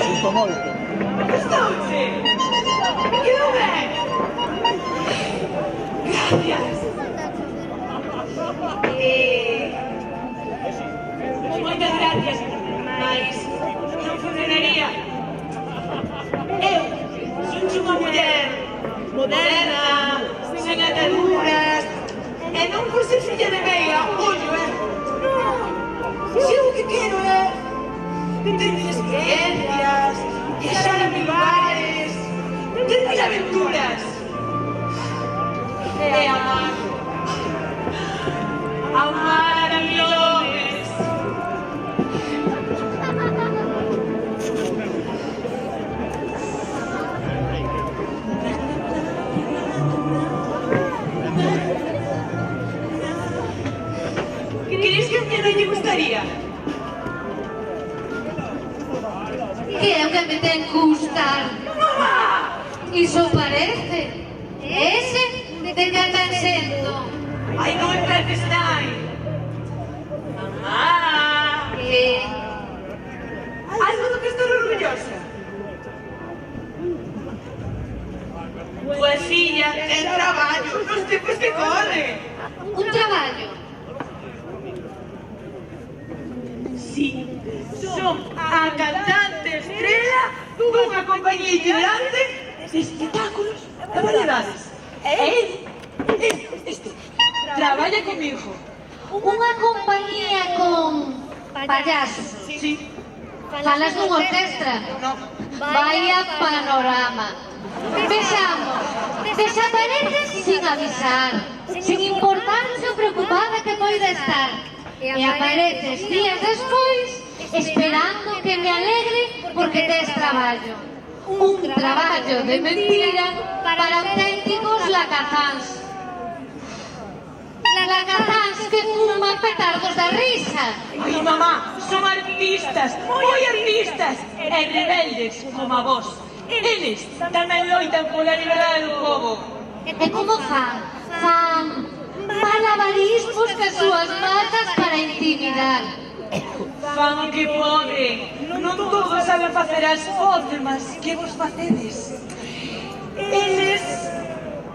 Sinto moito. Estouche! Quedou ben! Gracias! Moitas gracias, mais non funcionaría. Eu son unha muller moderna, sen ataduras, e non por ser filla de Veiga, ollo, Si o que quero é ter mil experiencias, viaxar a mil lugares, ter mil aventuras. E amar. Amar a mil homes. ¿Crees que a mí non lle gustaría? Que é o que me ten que gustar? ¡Mamá! Iso parece. Ese de que andan sendo. Ai, non empeces, nai. Mamá. Que Algo do que estou orgullosa. Pues filla, ten traballo, nos tempos que corren. un traballo. Sí, son a cantante estrela dunha compañía itinerante de espectáculos e variedades. E este, traballa comigo. Unha compañía con payasos. Sí, Falas dunha orquestra. no. Vaya panorama. Vexamos, desapareces sin avisar, sin importarse o preocupada que poida estar. E apareces días despois esperando que me alegre porque tes traballo. Un traballo de mentira para auténticos lacazáns. Lacazáns que fuman petardos da risa. Ai, mamá, son artistas, moi artistas, e rebeldes como a vos. Eles tamén loitan pola liberdade do povo. E como fan? Fan malabarismos cas súas matas para intimidar. Fan o que poden. Non todos saben facer as óptimas que vos facedes. Eles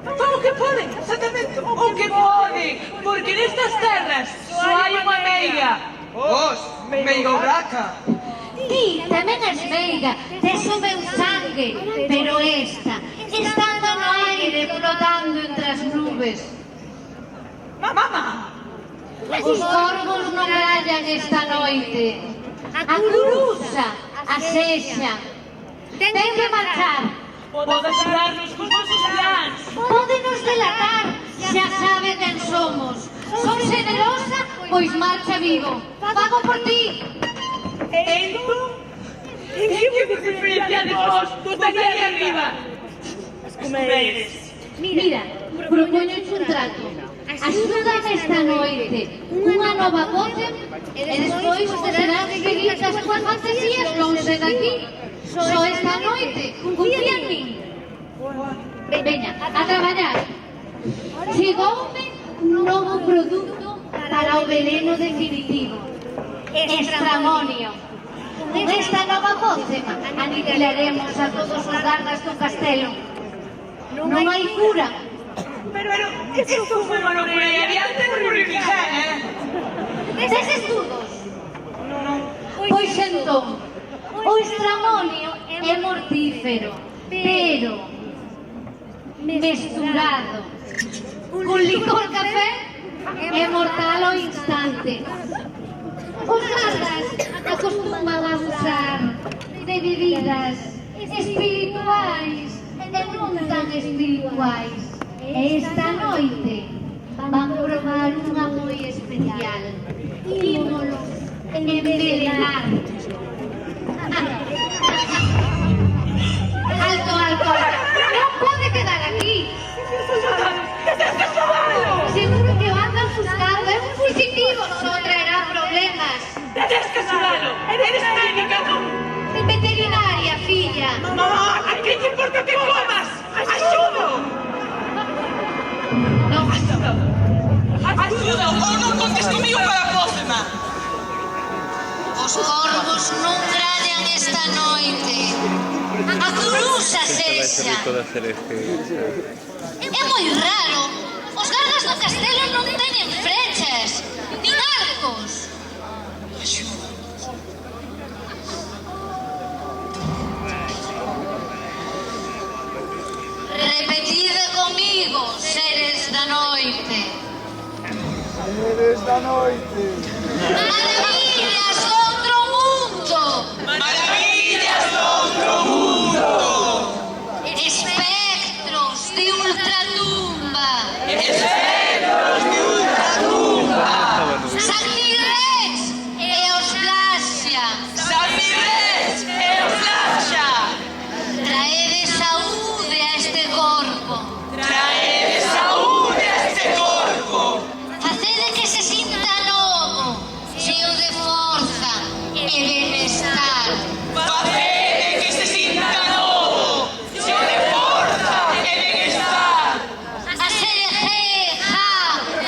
fan o que poden, exactamente o que poden, porque nestas terras só hai unha meiga. Vos, meiga urraca. Ti tamén és meiga, tes o meu sangue, pero esta, estando no aire, flotando entre as nubes. Mamá, Os corvos non rallan esta noite. A cruza, a sexa. Ten que marchar. podes darnos cos vosos plans. Pódenos delatar, xa sabe quen somos. Son generosa, pois marcha vivo. Pago por ti. Entón, que diferencia de vos do de aí arriba? As comeires. Mira, propóñoche un trato. Axúdame esta noite, unha nova voce, e despois terás que seguir as túas fantasías longe daqui. Só esta noite, confía en min. Veña, a traballar. Chegoume un novo produto para o veneno definitivo. Estramonio. Con esta nova pócema aniquilaremos a todos os gardas do castelo. Non hai cura. Pero, eso foi unha locura e adiante non realizar, Tes estudos? Pois entón, o estramonio é mortífero, pero mesturado con licor café é mortal ao instante. Os gardas acostuman a usar de bebidas espirituais e non tan espirituais. E esta noite van probar unha moi especial. Ímonos envenenar. Alto, alto. Non pode quedar aquí. Seguro que o andan buscando. É un fugitivo, só traerá problemas. Tens que axudalo. Eres médica, non? Veterinaria, filla. Mamá, a que te importa que comas? Axudo! Non, Axuda ou non contes comigo para a próxima. Os corvos non grañan esta noite. A cruza sexa. É moi raro. Os gardas do castelo non teñen flechas, nin arcos. Repetide comigo, seres da noite. Seres da noite. Maravillas do outro mundo. Maravillas do outro mundo. Espectros de ultratumba. Espectros de ultratumba. Sanguirés e os Glaxia. Sanguirés e os Glaxia. Traede saúde a este corpo. Traede saúde a este corpo. Facede que se sinta novo, cheo de forza e benestar. Facede que se sinta novo, cheo de forza e benestar. A serie G, ja,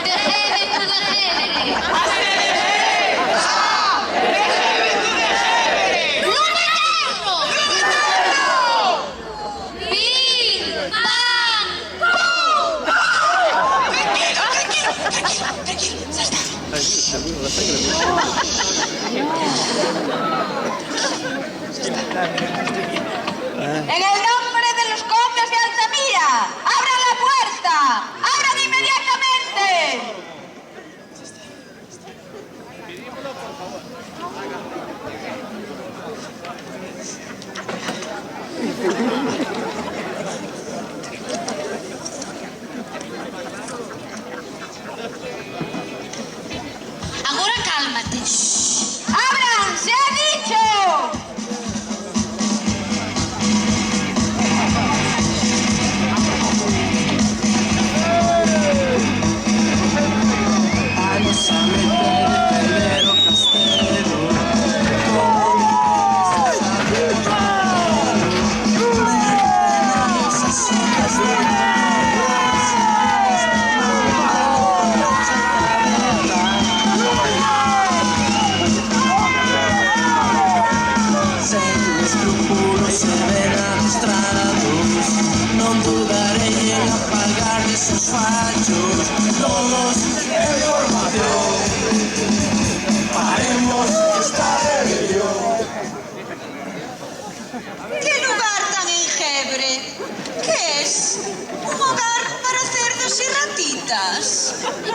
de génere de génere. A CDG, ja, de génere de génere. ¡Luna eterno! ¡Big Bang Boom! Tranquilo, ya está. En el nombre de los condes de Altamira, ¡abran la puerta! ¡Abran inmediatamente! Agora cálmate. ¡Abran! ¡Se ha dicho! Vamos a meter el primero castelo. Vamos a hacer Sen escrúpulos se ven adestrados. Non dudarei en apagar esos fallos. Todos en formación. Paremos esta rebelión. ¡Qué lugar tan enjebre! ¿Qué es? ¿Un hogar para cerdos y ratitas?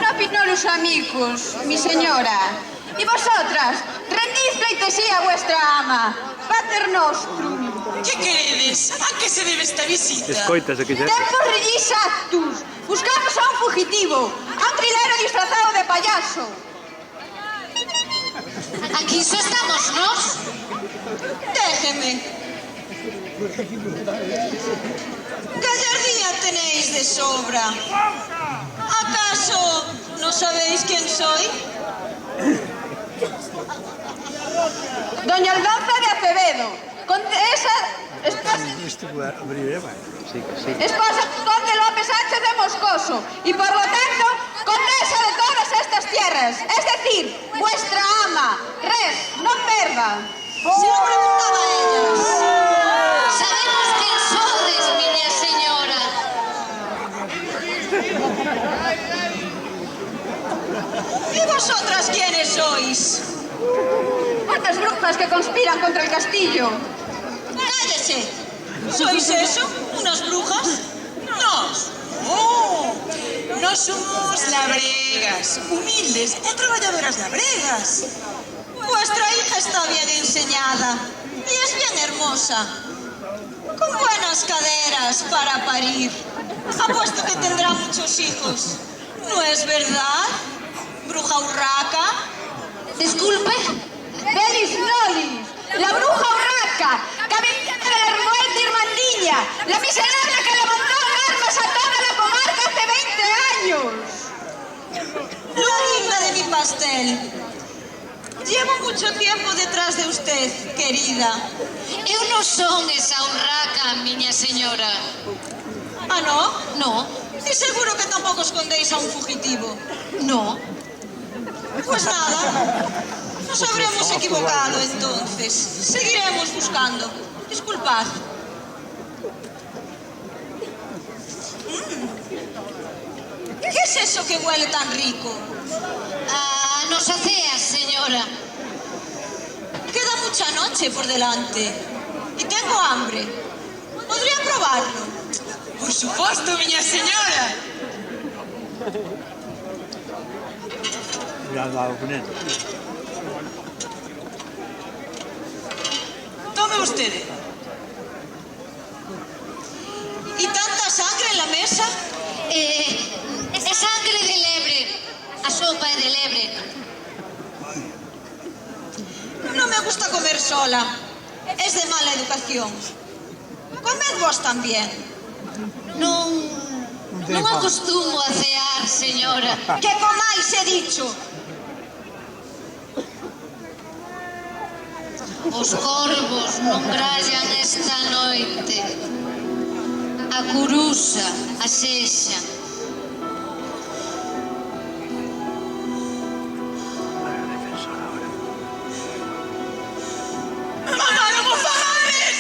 No pinoros amigos, mi señora. Y vosotras, rendís pleitesía a vuestra ama. Pater nostrum. ¿Qué queredes? A que se debe esta visita? Escoitas o que xa... Tempus regis actus. Buscamos a un fugitivo, a un trilero disfrazado de payaso. Aquí só estamos nós. Déjeme. Gallardía tenéis de sobra. ¿Acaso no sabéis quién soy? Doña Aldonza de Acevedo, condesa, esposa del conde López Sánchez de Moscoso y por lo tanto condesa de todas estas tierras, es decir, vuestra ama. Res, non perda. Se lo preguntaba a ellas. Sabemos quen sodes, miña señora. ¿Y vosotras quiénes sois? Cuántas brujas que conspiran contra el castillo. ¡Cállese! ¿Sois eso? ¿Unas brujas? ¡Nos! ¡Oh! No somos labregas, humildes e traballadoras labregas. Vuestra hija está bien enseñada y es bien hermosa, con buenas caderas para parir. Apuesto que tendrá muchos hijos. ¿No es verdad, bruja urraca? Disculpe. ¡Belis Nolis! ¡La bruja urraca! ¡Cabecilla de la revuelta Irmandiña! ¡La miserable que levantó en armas a toda la comarca hace 20 años! ¡Luna de mi pastel! Llevo mucho tiempo detrás de usted, querida. Eu non son esa urraca, miña señora. ¿Ah, no? No, Y seguro que tampoco escondéis a un fugitivo. no. Pues nada, Nos habremos equivocado entonces. Seguiremos buscando. Disculpad. ¿Qué es eso que huele tan rico? Ah, nos aceas, señora. Queda mucha noche por delante. Y tengo hambre. ¿Podría probarlo? Por suposto, miña señora. Tome usted. ¿Y tanta sangre en la mesa? É sangre de lebre. A sopa é de lebre. No me gusta comer sola. Es de mala educación. Comed vos también. Non acostumo a cear, señora. Que comáis, he dicho. Os corvos non grallan esta noite. A curusa, a sexa. ¡Mamá, no me faades!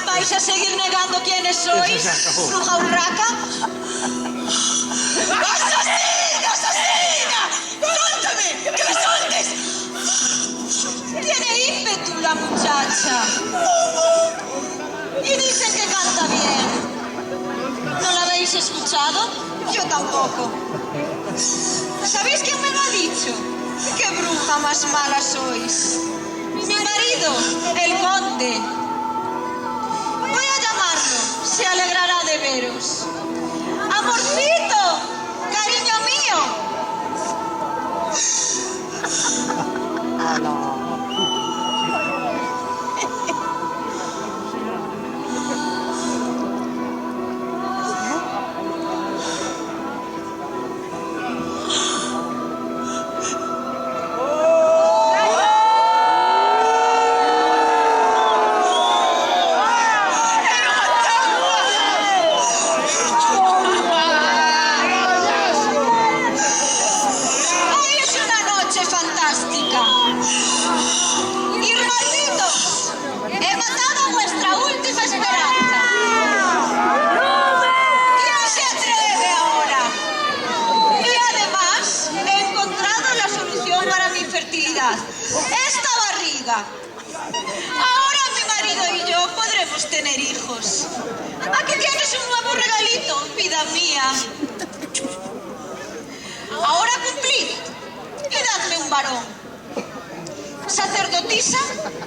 ¿Vais a seguir negando quiénes sois? ¿Bruja urraca? ¡Asesina, asesina! ¡Suéltame! ¡Que me sueltes! Tiene ímpetu la muchacha. Y dicen que canta bien. ¿No la habéis escuchado? Yo tampoco. ¿Sabéis quién me lo ha dicho? ¡Qué bruja más mala sois! Mi marido, el conde. Voy a llamarlo. Se alegrará de veros. ¡Amorcito! ¡Cariño mío! Hoy es una noche fantástica. Y malditos, he matado a vuestra última esperanza. ¿Quién se atreve ahora? Y además he encontrado la solución para mi infertilidad. Esta barriga. Ahora mi marido y yo podremos tener hijos. Aquí tienes un nuevo regalito, vida mía. Ahora cumplid y dadme un varón. Sacerdotisa,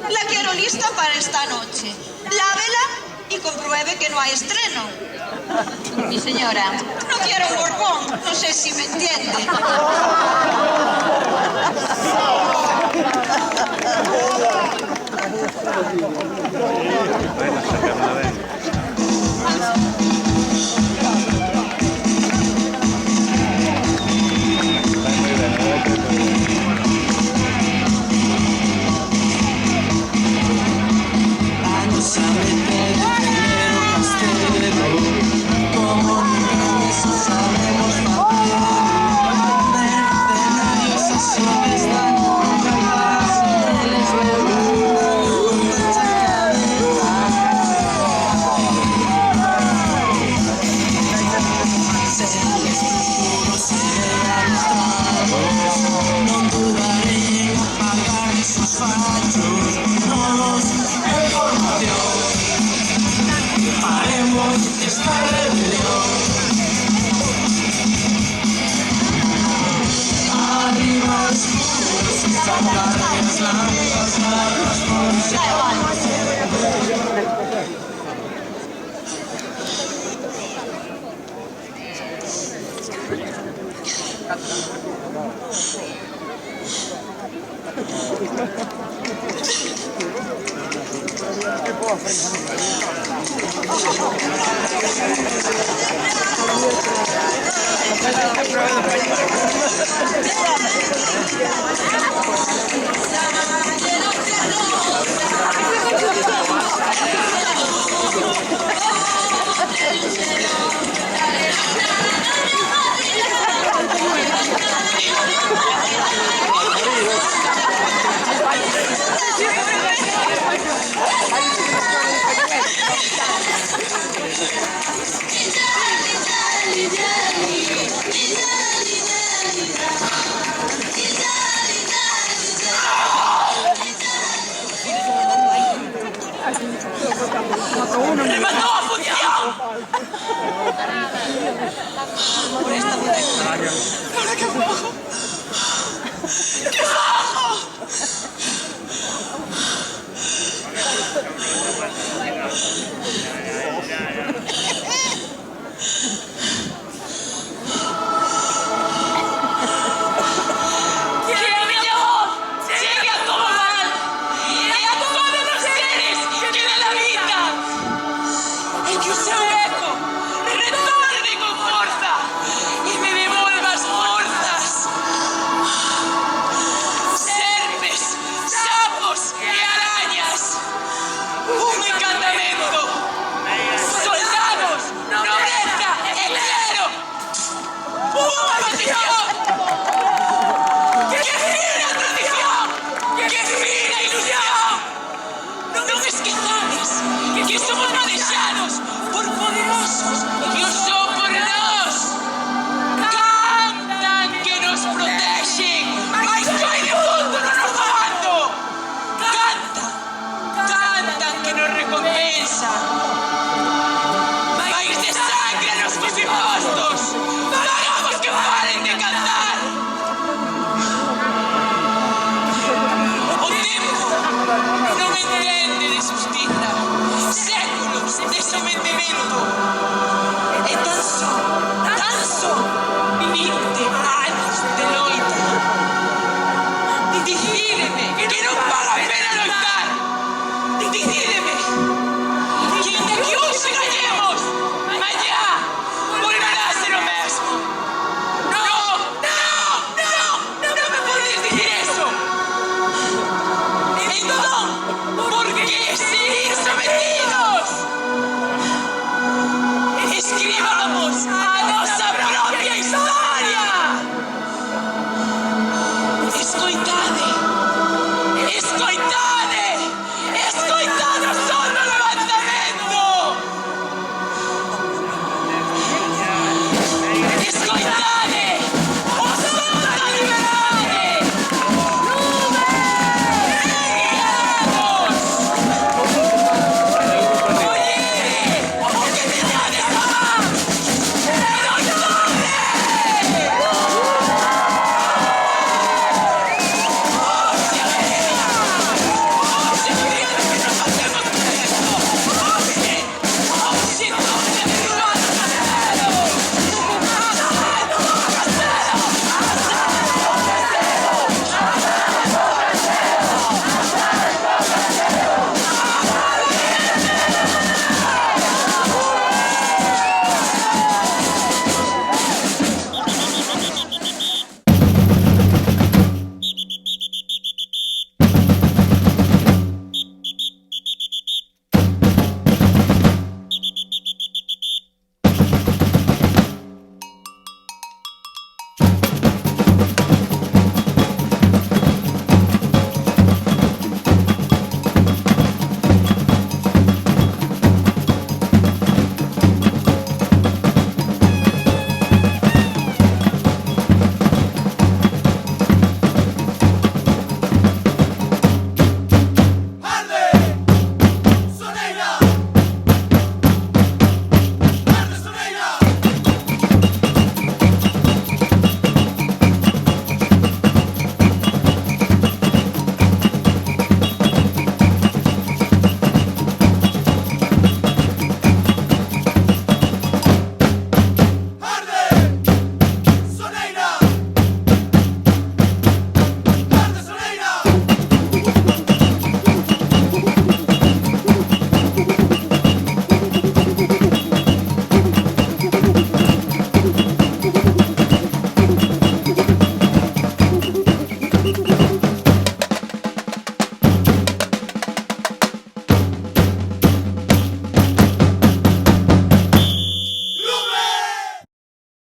la quiero lista para esta noche. Lávela y compruebe que no hay estreno. Mi señora, no quiero un borbón, no sé si me entiende. Años a meter dinero castelo, como nunca eso sabemos pagar. Mercenarios a soles dan cajas, les reúnen nuestra cabeza. Seres futuros idealizados, non dudaré en apagar esos fallos. Nos información, haremos esta rebelión. Arriba oscuros y sacar las lámparas, las ¿Ahora qué hago? ¿Qué hago?